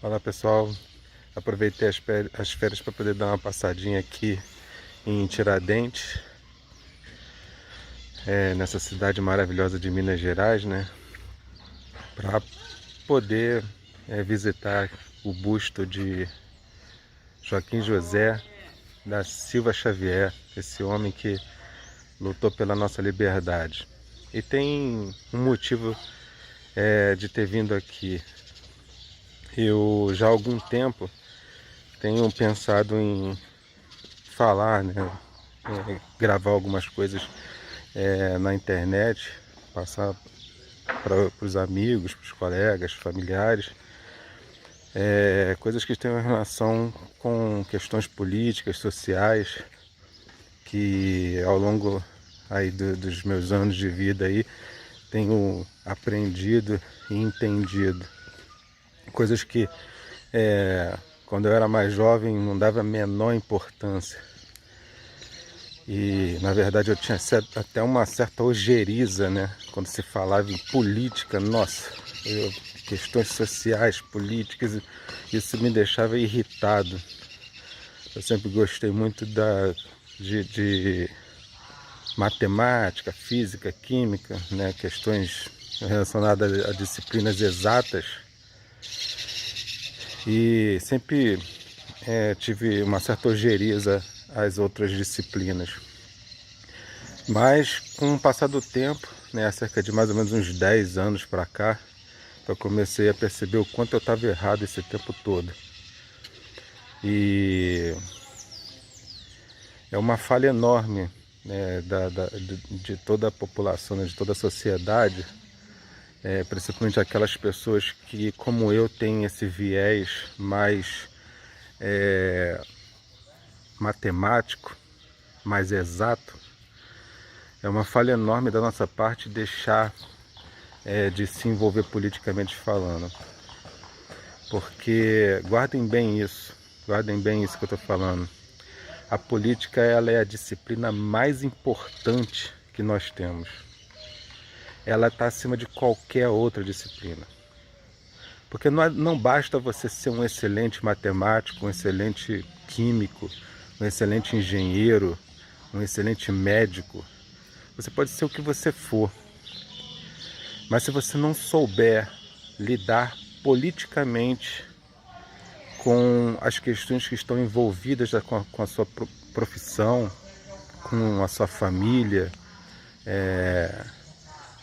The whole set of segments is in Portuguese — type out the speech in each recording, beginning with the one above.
Olá pessoal, aproveitei as férias para poder dar uma passadinha aqui em Tiradentes, nessa cidade maravilhosa de Minas Gerais, né? Para poder visitar o busto de Joaquim José da Silva Xavier, esse homem que lutou pela nossa liberdade. E tem um motivo de ter vindo aqui. Eu já há algum tempo tenho pensado em falar, né, gravar algumas coisas na internet, passar para os amigos, para os colegas, familiares, coisas que tenham relação com questões políticas, sociais, que ao longo aí dos meus anos de vida aí tenho aprendido e entendido. Coisas que quando eu era mais jovem não dava a menor importância. E na verdade eu tinha até uma certa ojeriza, né? Quando se falava em política, nossa, questões sociais, políticas, isso me deixava irritado. Eu sempre gostei muito de matemática, física, química, né? Questões relacionadas a disciplinas exatas. E sempre tive uma certa ojeriza às outras disciplinas. Mas com o passar do tempo, né, há cerca de mais ou menos uns 10 anos para cá, eu comecei a perceber o quanto eu estava errado esse tempo todo. E é uma falha enorme, né, de toda a população, né, de toda a sociedade, principalmente aquelas pessoas que, como eu, têm esse viés mais matemático, mais exato. É uma falha enorme da nossa parte deixar de se envolver politicamente falando. Porque guardem bem isso que eu estou falando. A política, ela é a disciplina mais importante que nós temos. Ela está acima de qualquer outra disciplina. Porque não basta você ser um excelente matemático, um excelente químico, um excelente engenheiro, um excelente médico. Você pode ser o que você for. Mas se você não souber lidar politicamente com as questões que estão envolvidas com a sua profissão, com a sua família,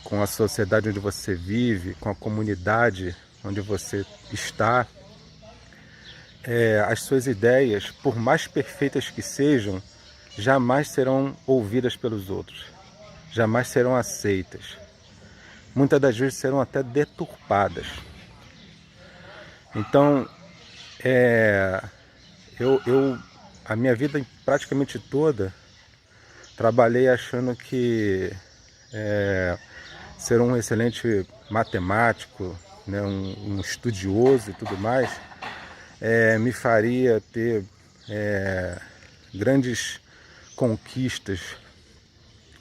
com a sociedade onde você vive, com a comunidade onde você está, as suas ideias, por mais perfeitas que sejam, jamais serão ouvidas pelos outros, jamais serão aceitas. Muitas das vezes serão até deturpadas. Então, a minha vida praticamente toda trabalhei achando que ser um excelente matemático, né, um estudioso e tudo mais, me faria ter grandes conquistas.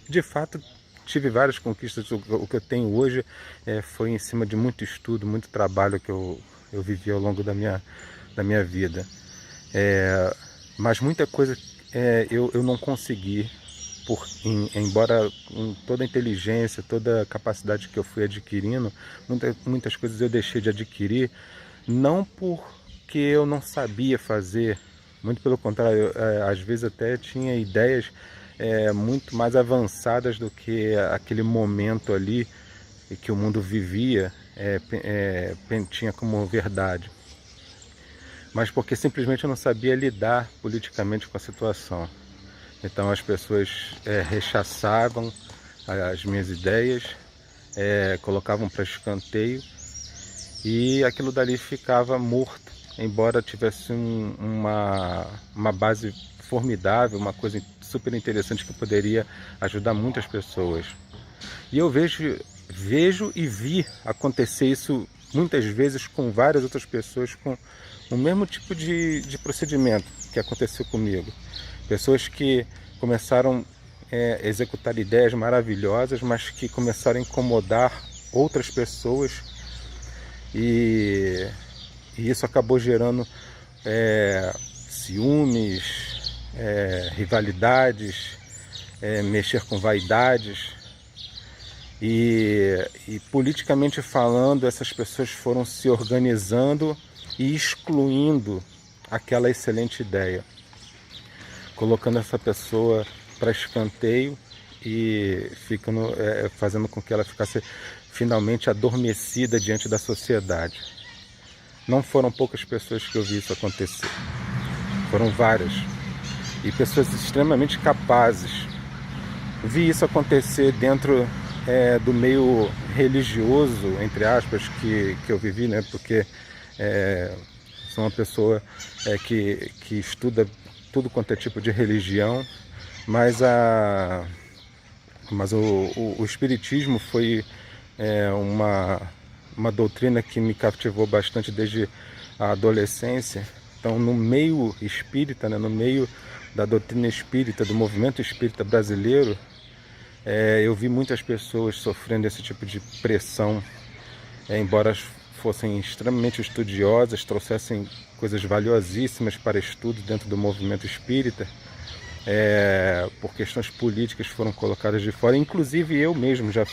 De fato, tive várias conquistas. O que eu tenho hoje foi em cima de muito estudo, muito trabalho que eu vivi ao longo da minha vida. Mas muita coisa eu não consegui, embora com toda a inteligência, toda a capacidade que eu fui adquirindo, muitas coisas eu deixei de adquirir, não porque eu não sabia fazer, muito pelo contrário, às vezes até tinha ideias muito mais avançadas do que aquele momento ali que o mundo vivia tinha como verdade. Mas porque simplesmente eu não sabia lidar politicamente com a situação. Então as pessoas rechaçavam as minhas ideias, colocavam para escanteio e aquilo dali ficava morto, embora tivesse uma base formidável, uma coisa super interessante que poderia ajudar muitas pessoas. E eu vejo e vi acontecer isso muitas vezes com várias outras pessoas com o mesmo tipo de procedimento que aconteceu comigo. Pessoas que começaram a executar ideias maravilhosas, mas que começaram a incomodar outras pessoas e E isso acabou gerando ciúmes, rivalidades, mexer com vaidades. E politicamente falando, essas pessoas foram se organizando e excluindo aquela excelente ideia, colocando essa pessoa para escanteio e fazendo com que ela ficasse finalmente adormecida diante da sociedade. Não foram poucas pessoas que eu vi isso acontecer, foram várias, e pessoas extremamente capazes. Vi isso acontecer dentro do meio religioso, entre aspas, que eu vivi, né? Porque sou uma pessoa que estuda tudo quanto é tipo de religião, mas o espiritismo foi uma doutrina que me cativou bastante desde a adolescência. Então, no meio espírita, né, no meio da doutrina espírita, do movimento espírita brasileiro, eu vi muitas pessoas sofrendo esse tipo de pressão, embora fossem extremamente estudiosas, trouxessem coisas valiosíssimas para estudo dentro do movimento espírita, por questões políticas foram colocadas de fora. Inclusive eu mesmo já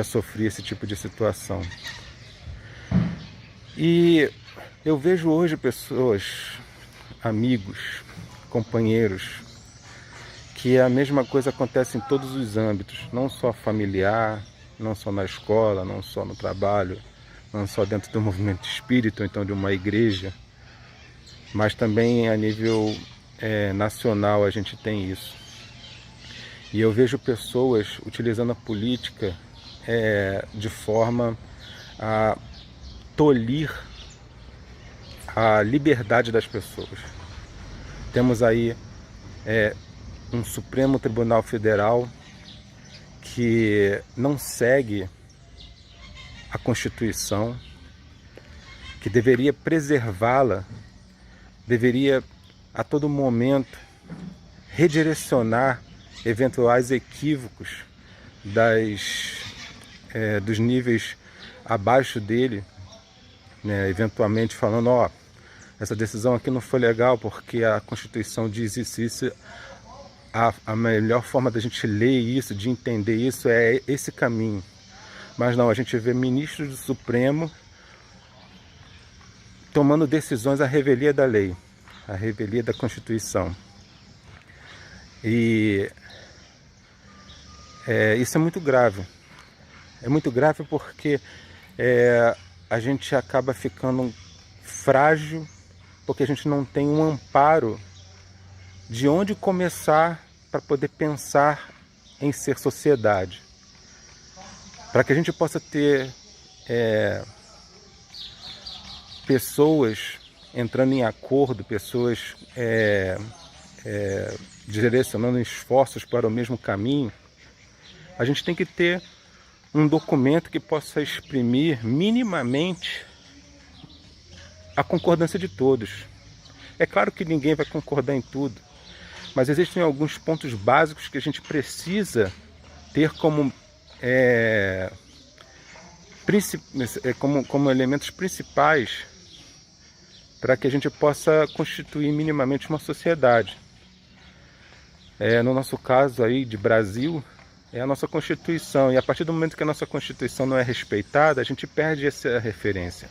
sofri esse tipo de situação. E eu vejo hoje pessoas, amigos, companheiros, que a mesma coisa acontece em todos os âmbitos, não só familiar, não só na escola, não só no trabalho, não só dentro do movimento espírita, ou então de uma igreja, mas também a nível nacional a gente tem isso. E eu vejo pessoas utilizando a política de forma a tolir a liberdade das pessoas. Temos aí um Supremo Tribunal Federal que não segue a Constituição, que deveria preservá-la, deveria a todo momento redirecionar eventuais equívocos dos níveis abaixo dele, né, eventualmente falando, essa decisão aqui não foi legal porque a Constituição diz isso. A melhor forma da gente ler isso, de entender isso, é esse caminho. Mas não, a gente vê ministros do Supremo tomando decisões à revelia da lei, à revelia da Constituição. E isso é muito grave. É muito grave porque a gente acaba ficando frágil, porque a gente não tem um amparo de onde começar para poder pensar em ser sociedade. Para que a gente possa ter pessoas entrando em acordo, pessoas direcionando esforços para o mesmo caminho, a gente tem que ter um documento que possa exprimir minimamente a concordância de todos. É claro que ninguém vai concordar em tudo, mas existem alguns pontos básicos que a gente precisa ter como elementos principais para que a gente possa constituir minimamente uma sociedade. No nosso caso aí de Brasil, é a nossa Constituição, e a partir do momento que a nossa Constituição não é respeitada, a gente perde essa referência.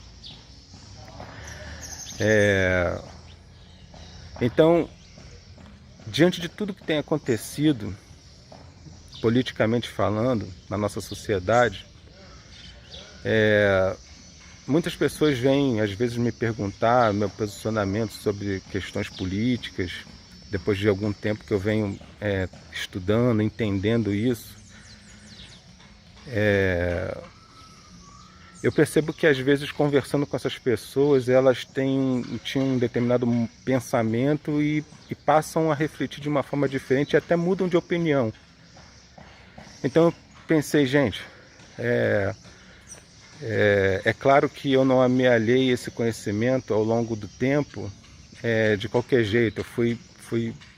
Então, diante de tudo que tem acontecido, politicamente falando, na nossa sociedade, muitas pessoas vêm, às vezes, me perguntar meu posicionamento sobre questões políticas, depois de algum tempo que eu venho estudando, entendendo isso. Eu percebo que, às vezes, conversando com essas pessoas, elas tinham um determinado pensamento e passam a refletir de uma forma diferente e até mudam de opinião. Então eu pensei, gente, é claro que eu não me alhei esse conhecimento ao longo do tempo de qualquer jeito. Eu fui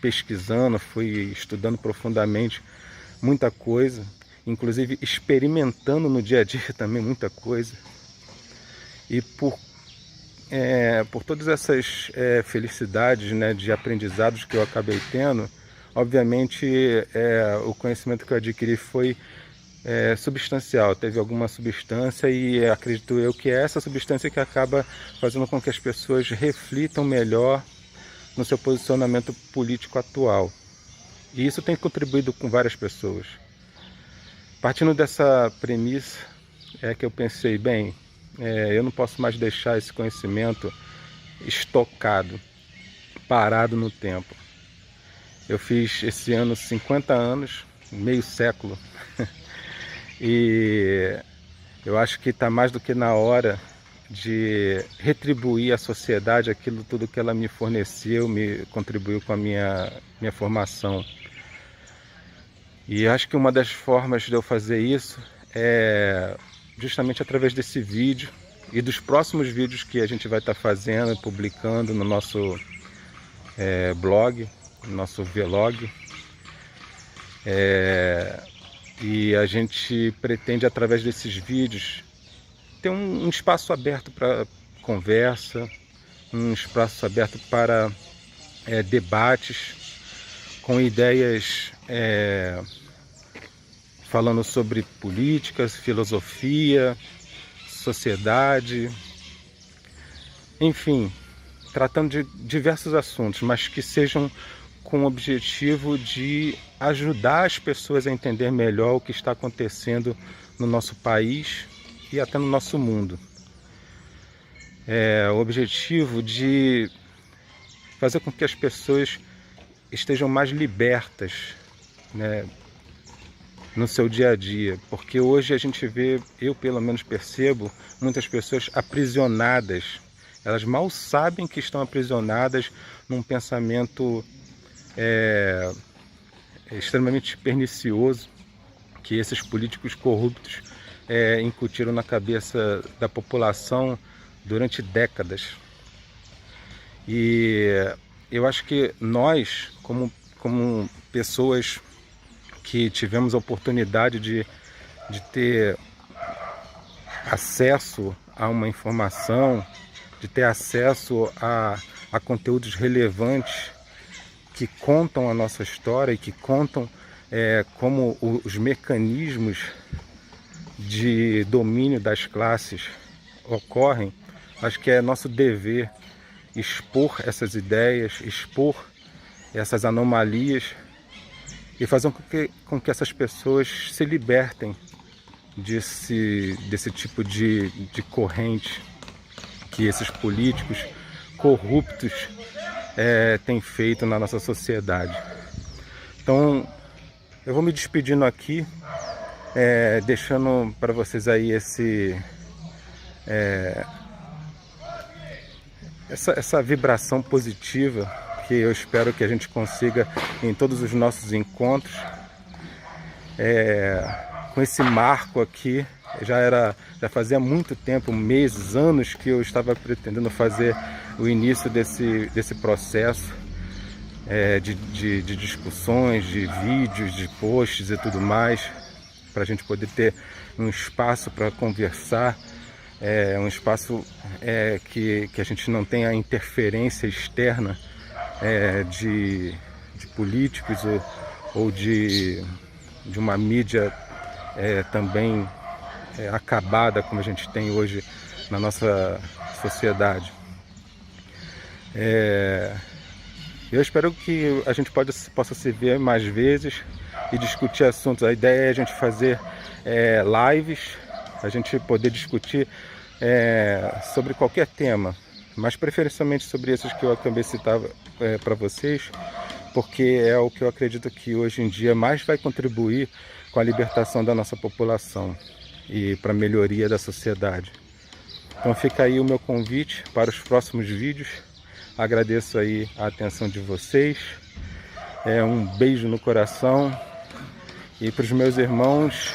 pesquisando, fui estudando profundamente muita coisa, inclusive experimentando no dia a dia também muita coisa. E por por todas essas felicidades, né, de aprendizados que eu acabei tendo, obviamente o conhecimento que eu adquiri foi substancial, teve alguma substância, e acredito eu que é essa substância que acaba fazendo com que as pessoas reflitam melhor no seu posicionamento político atual. E isso tem contribuído com várias pessoas. Partindo dessa premissa, é que eu pensei, bem, eu não posso mais deixar esse conhecimento estocado, parado no tempo. Eu fiz esse ano 50 anos, meio século, e eu acho que está mais do que na hora de retribuir à sociedade aquilo tudo que ela me forneceu, me contribuiu com a minha formação. E acho que uma das formas de eu fazer isso é justamente através desse vídeo e dos próximos vídeos que a gente vai estar fazendo, publicando no nosso blog, no nosso vlog. E a gente pretende, através desses vídeos, ter um espaço aberto para conversa, um espaço aberto para debates, com ideias falando sobre políticas, filosofia, sociedade, enfim, tratando de diversos assuntos, mas que sejam com o objetivo de ajudar as pessoas a entender melhor o que está acontecendo no nosso país e até no nosso mundo. O objetivo de fazer com que as pessoas estejam mais libertas, né, no seu dia a dia, porque hoje a gente vê, eu pelo menos percebo, muitas pessoas aprisionadas. Elas mal sabem que estão aprisionadas num pensamento extremamente pernicioso que esses políticos corruptos incutiram na cabeça da população durante décadas. E eu acho que nós, como pessoas que tivemos a oportunidade de ter acesso a uma informação, de ter acesso a conteúdos relevantes que contam a nossa história e que contam como os mecanismos de domínio das classes ocorrem. Acho que é nosso dever expor essas ideias, expor essas anomalias e fazer com que essas pessoas se libertem desse tipo de corrente que esses políticos corruptos têm feito na nossa sociedade. Então, eu vou me despedindo aqui, deixando para vocês aí essa vibração positiva que eu espero que a gente consiga em todos os nossos encontros. Com esse marco aqui, já fazia muito tempo, meses, anos, que eu estava pretendendo fazer o início desse processo de discussões, de vídeos, de posts e tudo mais, para a gente poder ter um espaço para conversar, um espaço que a gente não tenha interferência externa de políticos ou de uma mídia também acabada, como a gente tem hoje na nossa sociedade. Eu espero que a gente possa se ver mais vezes e discutir assuntos. A ideia é a gente fazer lives, a gente poder discutir sobre qualquer tema, mas preferencialmente sobre esses que eu acabei de citar para vocês, porque é o que eu acredito que hoje em dia mais vai contribuir com a libertação da nossa população e para a melhoria da sociedade. Então fica aí o meu convite para os próximos vídeos. Agradeço aí a atenção de vocês, um beijo no coração, e para os meus irmãos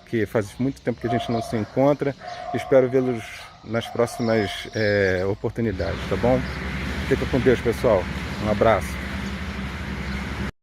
que faz muito tempo que a gente não se encontra, espero vê-los nas próximas oportunidades, tá bom? Fica com Deus, pessoal. Um abraço.